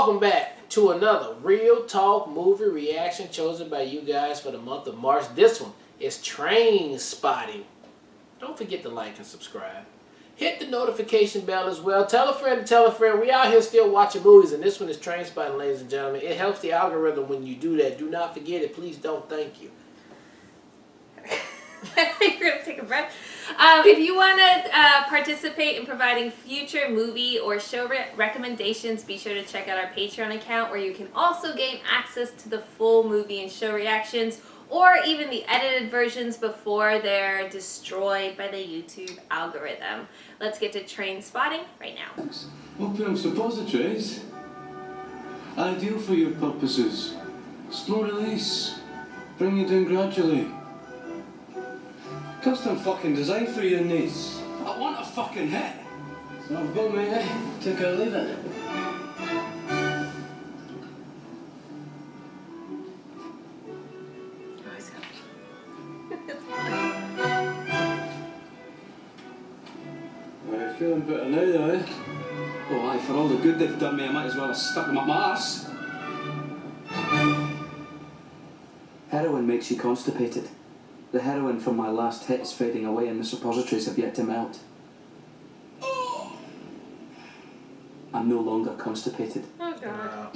welcome back to another Real Talk movie reaction chosen by you guys for the month of March. This one is TRAINSPOTTING. Don't forget to like and subscribe. Hit the notification bell as well. Tell a friend to tell a friend. We out here still watching movies, and this one is TRAINSPOTTING, ladies and gentlemen. It helps the algorithm when you do that. Do not forget it. Please don't. Thank you. You're going to take a breath. If you want to participate in providing future movie or show recommendations, be sure to check out our Patreon account, where you can also gain access to the full movie and show reactions, or even the edited versions before they're destroyed by the YouTube algorithm. Let's get to TRAINSPOTTIng right now. Opium suppositories? Ideal for your purposes. Slow release. Bring you down gradually. Custom fucking design for your needs. I want a fucking hit. So I've got my hit. Take or leave it. Well, feeling better now though, eh? Oh aye, for all the good they've done me, I might as well have stuck them up my arse. Heroin makes you constipated. The heroin from my last hit is fading away and the suppositories have yet to melt. I'm no longer constipated. Oh God. I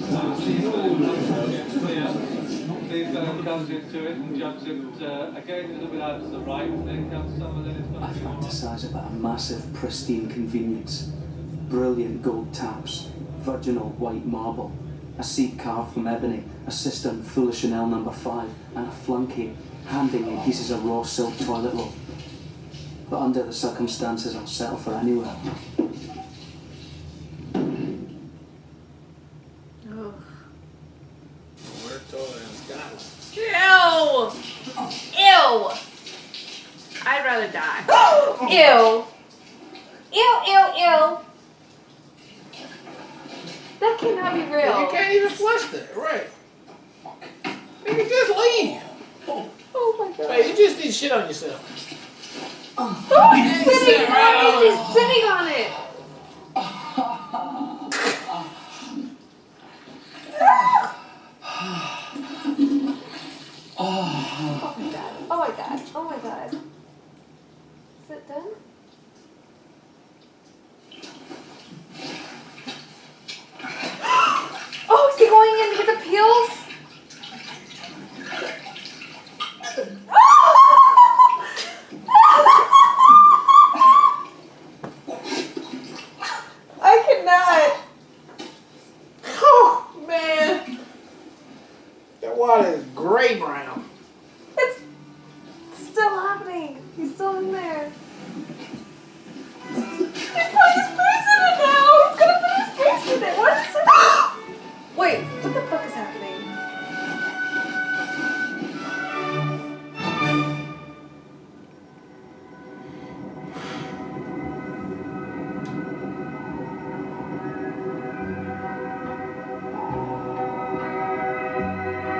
fantasize about a massive, pristine convenience. Brilliant gold taps, virginal white marble, a seat carved from ebony, a cistern full of Chanel No. 5, and a flunky handing me pieces of raw silk toilet roll. But under the circumstances, I'll settle for anywhere. Oh. Ew! Ew! I'd rather die. Ew! Ew, ew, ew! That cannot be real. You can't even flush that, right? Nigga, just leave. Oh my God. Hey, you just need shit on yourself. Oh, he's sitting on it! He's sitting on it! Oh my God. Oh my God. Oh my God. Is it done? Oh, is he going in to get the peels? I cannot. Oh, man. That water is gray brown. It's still happening. He's still in there. He's put his face in it now. He's gonna put his face in it. What is it? Wait, what the fuck is happening?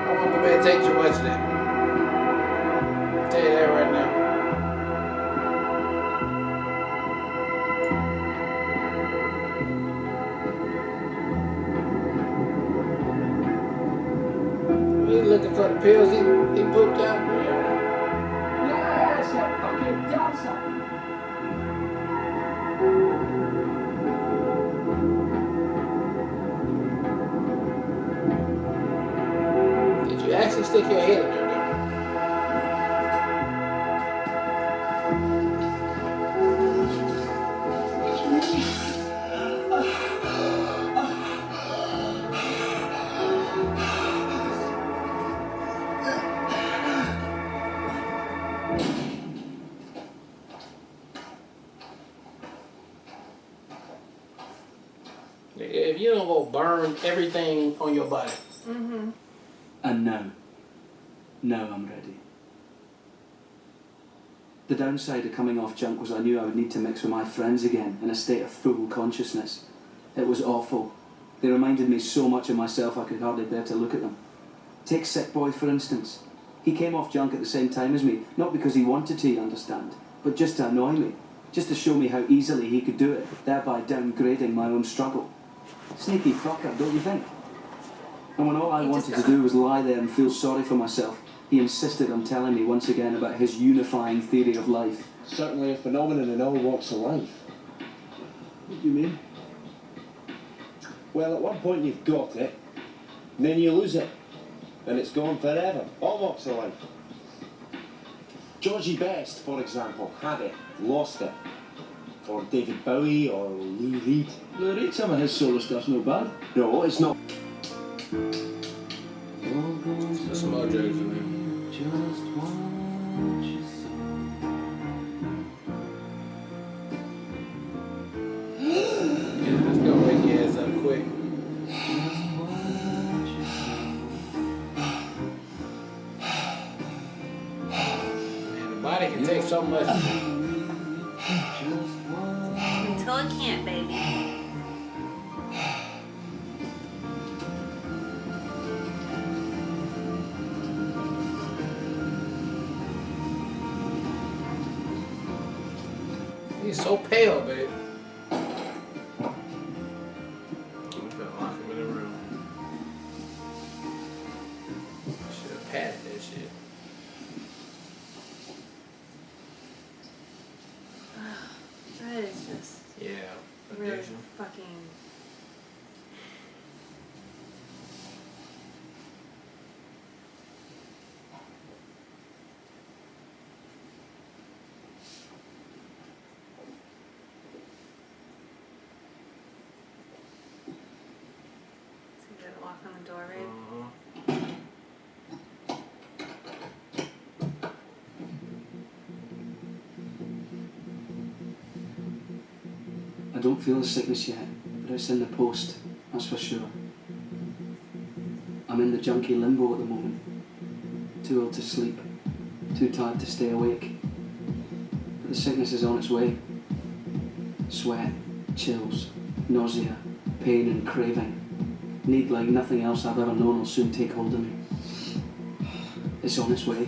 I want my man to take too much of that. I'll tell you that right now. He's looking for the pills he pooped out, man. Yes, you fucking dancer. Did you actually stick your head in there, though? If you don't go burn everything on your body. Mm-hmm. And now I'm ready. The downside of coming off junk was I knew I would need to mix with my friends again in a state of full consciousness. It was awful. They reminded me so much of myself I could hardly bear to look at them. Take Sick Boy for instance. He came off junk at the same time as me, not because he wanted to, you understand, but just to annoy me, just to show me how easily he could do it, thereby downgrading my own struggle. Sneaky fucker, don't you think? And when all I You just wanted to gotta- do was lie there and feel sorry for myself, he insisted on telling me once again about his unifying theory of life. Certainly a phenomenon in all walks of life. What do you mean? Well, at one point you've got it, and then you lose it, and it's gone forever. All walks of life. Georgie Best, for example, had it, lost it. Or David Bowie, or Lou Reed. Lou Reed, some of his solo stuff's no bad. No, it's not. The small drugs in there. Just want you so. Yeah, it's gonna wake your ass up quick. Man, the body can take so much. Until it can't, baby. He's so pale, babe. I'm gonna lock him in the room. Should have patted that shit. That is just Yeah. really Addiction. fucking. So you gotta lock on the door, babe. Uh-huh. I don't feel the sickness yet, but it's in the post, that's for sure. I'm in the junkie limbo at the moment. Too ill to sleep, too tired to stay awake. But the sickness is on its way. Sweat, chills, nausea, pain and craving. Need like nothing else I've ever known will soon take hold of me. It's on its way.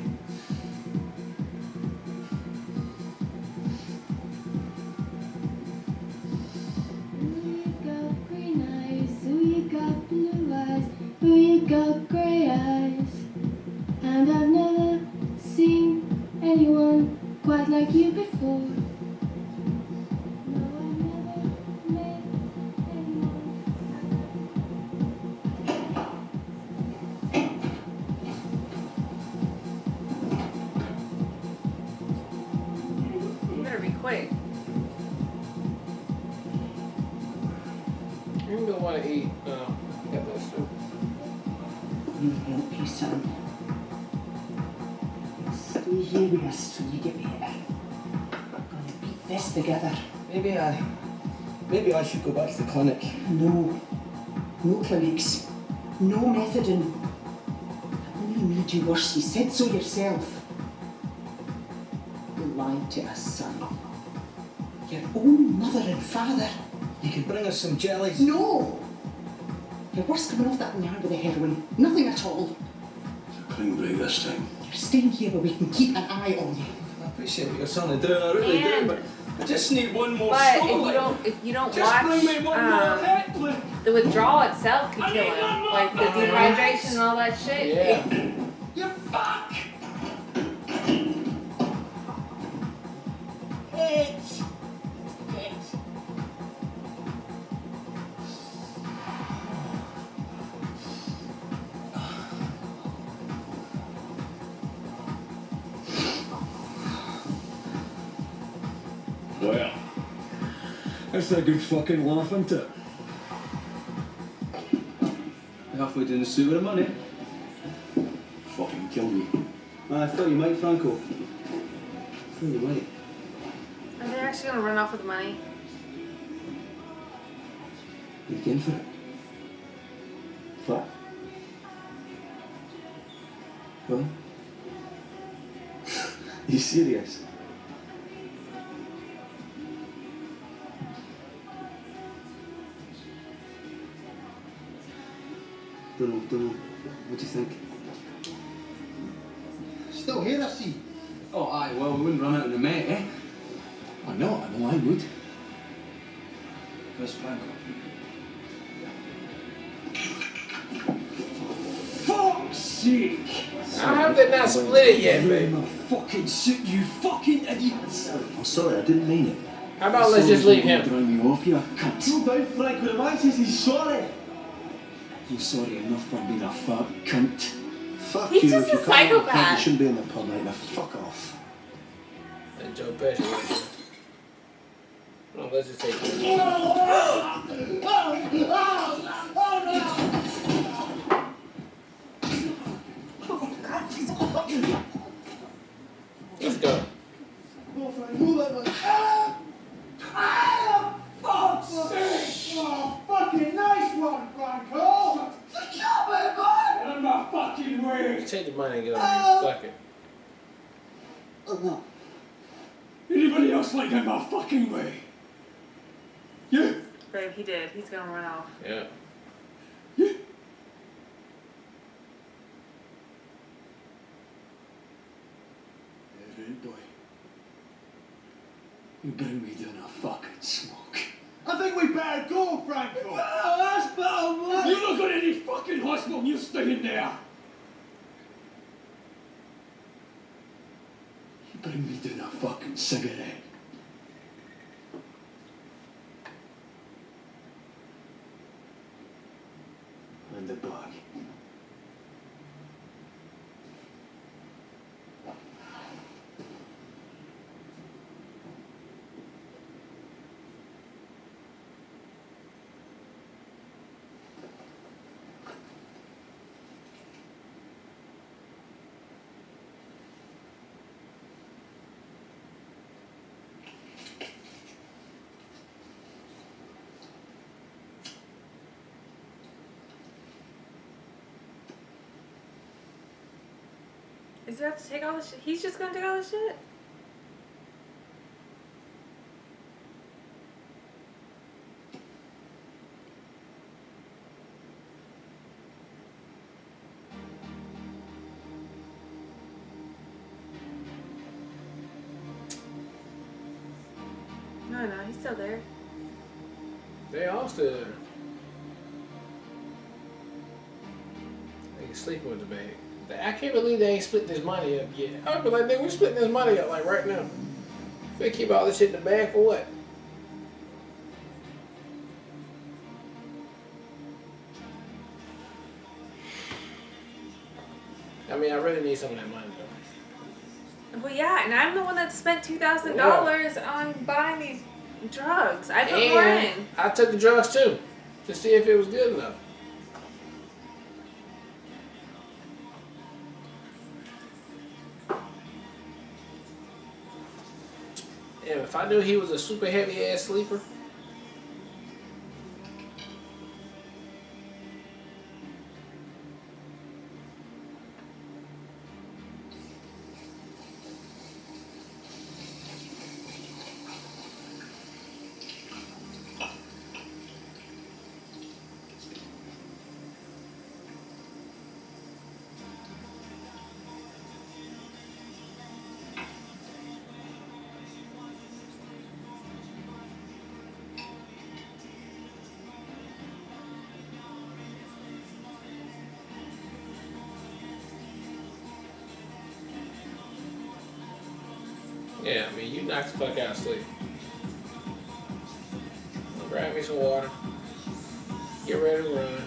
You got green eyes, ooh, you got blue eyes, ooh, you got grey eyes. And I've never seen anyone quite like you before. No, I've never met anyone. You better be quick. You don't want to eat. Get that soup. You help you, son. Stay here with us till you get better. We're gonna beat this together. Maybe I should go back to the clinic. No. No clinics. No methadone. I only made you worse. You said so yourself. You lied to us, son. Your own mother and father. You can bring us some jellies. No! You're worse coming off that yard with the heroin. Nothing at all. Clean break this time. You're staying here where we can keep an eye on you. I appreciate what you're trying to do, I really And- do, but I just need one more But shot. if you don't Just watch, bring me one more hit, please. the withdrawal itself can kill him. Like the dehydration and all that shit. Yeah. You're back! Hit! Hit! Well, that's a good fucking laugh, isn't it? Halfway down the suit with the money. Fucking kill me. I thought you might, Franco. I thought you might. Are they actually gonna run off with the money? You in for it? What? Well, You serious? don't know. What do you think? Still here, I see. Oh, aye, well, we wouldn't run out in a mate, eh? I know I would. Where's Franco? sake. How have they not split it yet, You're in baby? my fucking suit, you fucking idiots. I'm sorry, I didn't mean it. How about let's just leave him? Dry me off, you cunt. Cool down, Franco. The man says he's sorry. You're sorry enough for being a fat cunt. Fuck He's you. just If you a can't have a cunt, psychopath. you shouldn't be in the pub like that. Fuck off. And Joe Pesci. Right there. No, let's just take this. Let's go. Oh, fucking nice one, Franco! Get in my fucking way! Take the money and get on here. Fuck it. Anybody else like in my fucking way? You? Babe, he did. He's gonna run off. Yeah. Rude boy. You bring me down a fucking smoke. I think we better go, Franco! You're not going to any fucking hospital and you're staying there. You bring me down a fucking cigarette. And the bag. Does he have to take all the shit? He's just gonna take all the shit? No, he's still there. They all still there. They sleeping with the bag. I can't believe they ain't split this money up yet. I'd be like, nigga, we splitting this money up like right now. They keep all this shit in the bag for what? I mean, I really need some of that money though. Well, yeah, and I'm the one that spent $2,000 on buying these drugs. I put more And in. I took the drugs too, to see if it was good enough. And if I knew he was a super heavy ass sleeper. Yeah, I mean, you knocked the fuck out of sleep. Grab me some water. Get ready to run.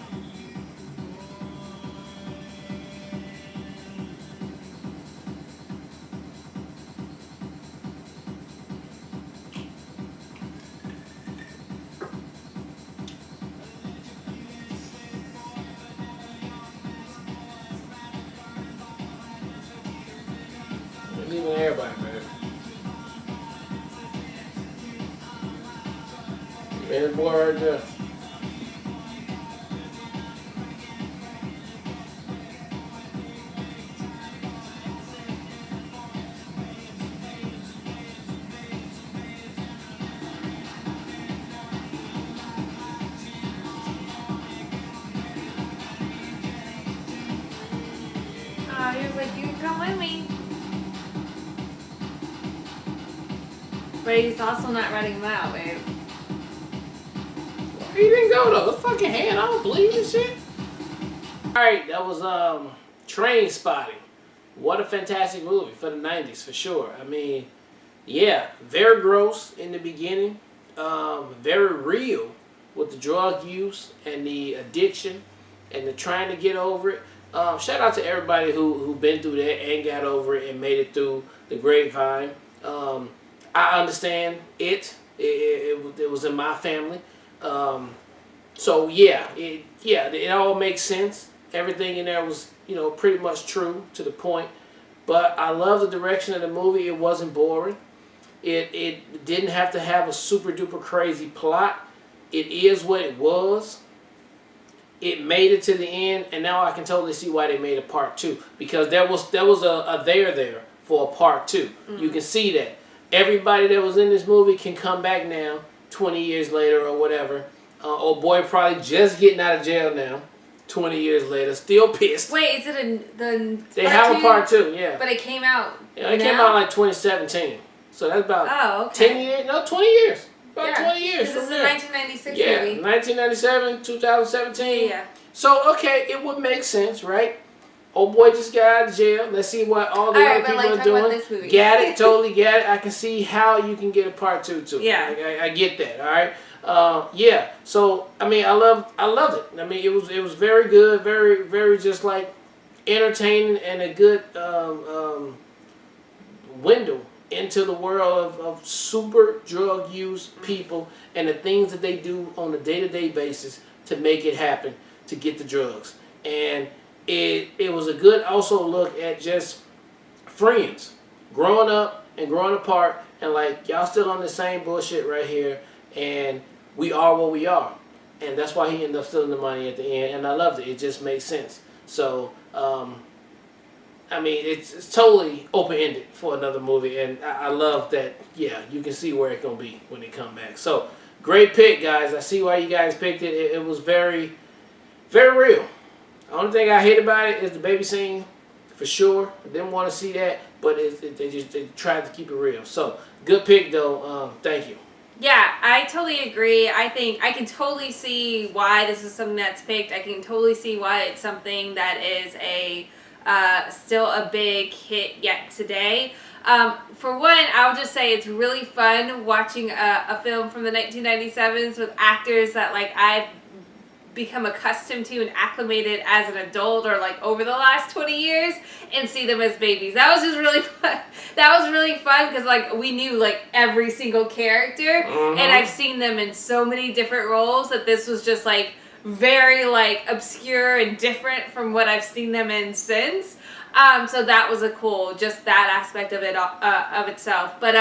We're leaving everybody, man. There's boy right there. He was like, you can come with me. But he's also not running him out, babe. He didn't go though. His fucking hand, I don't believe this shit. Alright, that was TRAINSPOTTING. What a fantastic movie for the 90s, for sure. I mean, yeah, very gross in the beginning. Very real with the drug use and the addiction and the trying to get over it. Shout out to everybody who been through that and got over it and made it through the grapevine. I understand it. It was in my family. So yeah, it all makes sense. Everything in there was, pretty much true to the point. But I love the direction of the movie. It wasn't boring. It didn't have to have a super duper crazy plot. It is what it was. It made it to the end, and now I can totally see why they made a part 2, because there was a there for a part 2. Mm-hmm. You can see that everybody that was in this movie can come back now, 20 years later or whatever. Old boy probably just getting out of jail now, 20 years later, still pissed. Wait, is it They have a part 2, yeah. But it came out. Yeah, it came out like 2017, so that's about 10 years, no, 20 years. About 20 years. This is a 1996 movie. Yeah, 1997, 2017. Yeah. So, okay, it would make sense, right? Old boy just got out of jail. Let's see what all the other people are doing. This movie. Get it, totally get it. I can see how you can get a part 2 too. Yeah. I get that, all right? Yeah. So, I mean, I loved it. I mean, it was very good, very, very just like entertaining and a good window into the world of super drug use people and the things that they do on a day-to-day basis to make it happen, to get the drugs. And it was a good also look at just friends growing up and growing apart, and like, y'all still on the same bullshit right here, and we are what we are. And that's why he ended up stealing the money at the end, and I loved it. It just made sense. So I mean, it's totally open-ended for another movie, and I love that, yeah, you can see where it's going to be when they come back. So, great pick, guys. I see why you guys picked it. It was very, very real. The only thing I hate about it is the baby scene, for sure. I didn't want to see that, but they tried to keep it real. So, good pick, though. Thank you. Yeah, I totally agree. I think I can totally see why this is something that's picked. I can totally see why it's something that is still a big hit yet today. For one, I'll just say it's really fun watching a film from the 1997s with actors that like I've become accustomed to and acclimated as an adult or like over the last 20 years and see them as babies. That was just really fun. That was really fun because like we knew like every single character, and I've seen them in so many different roles that this was just like very like obscure and different from what I've seen them in since. So that was a cool, just that aspect of it of itself. But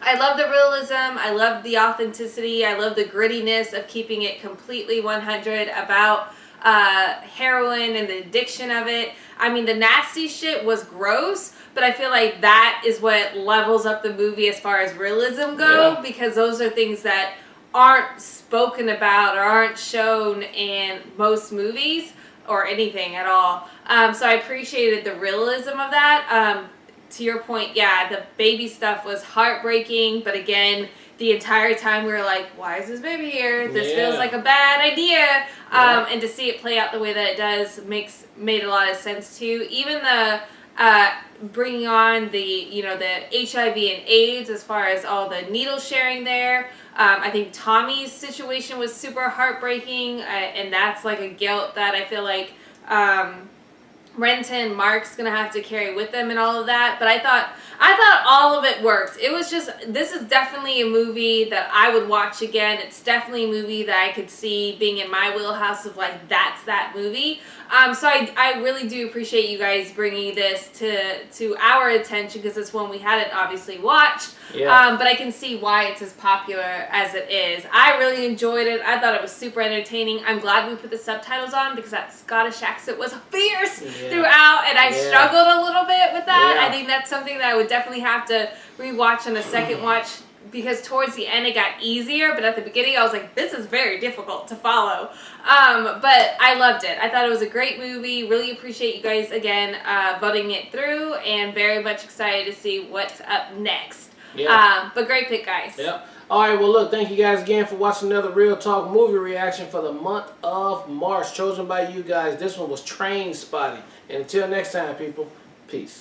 I love the realism. I love the authenticity. I love the grittiness of keeping it completely 100 about heroin and the addiction of it. I mean, the nasty shit was gross, but I feel like that is what levels up the movie as far as realism go, because those are things that aren't spoken about or aren't shown in most movies or anything at all. So I appreciated the realism of that. To your point, yeah, the baby stuff was heartbreaking, but again, the entire time we were like, why is this baby here? This feels like a bad idea. And to see it play out the way that it does made a lot of sense too. Even the bringing on the HIV and AIDS as far as all the needle sharing there. I think Tommy's situation was super heartbreaking, and that's like a guilt that I feel like Renton Mark's gonna have to carry with them and all of that. But I thought all of it worked. It was just, this is definitely a movie that I would watch again. It's definitely a movie that I could see being in my wheelhouse of like, that's that movie. So I really do appreciate you guys bringing this to our attention, because it's one we hadn't obviously watched. Yeah. But I can see why it's as popular as it is. I really enjoyed it. I thought it was super entertaining. I'm glad we put the subtitles on, because that Scottish accent was fierce throughout, and I struggled a little bit with that. I think that's something that I would definitely have to rewatch on a second watch, because towards the end it got easier, but at the beginning I was like, this is very difficult to follow. But I loved it. I thought it was a great movie. Really appreciate you guys again voting it through, and very much excited to see what's up next. Yeah. But great pick, guys. Yep. All right, well, look, thank you guys again for watching another Real Talk movie reaction for the month of March, chosen by you guys. This one was Train Spotting. And until next time, people, peace.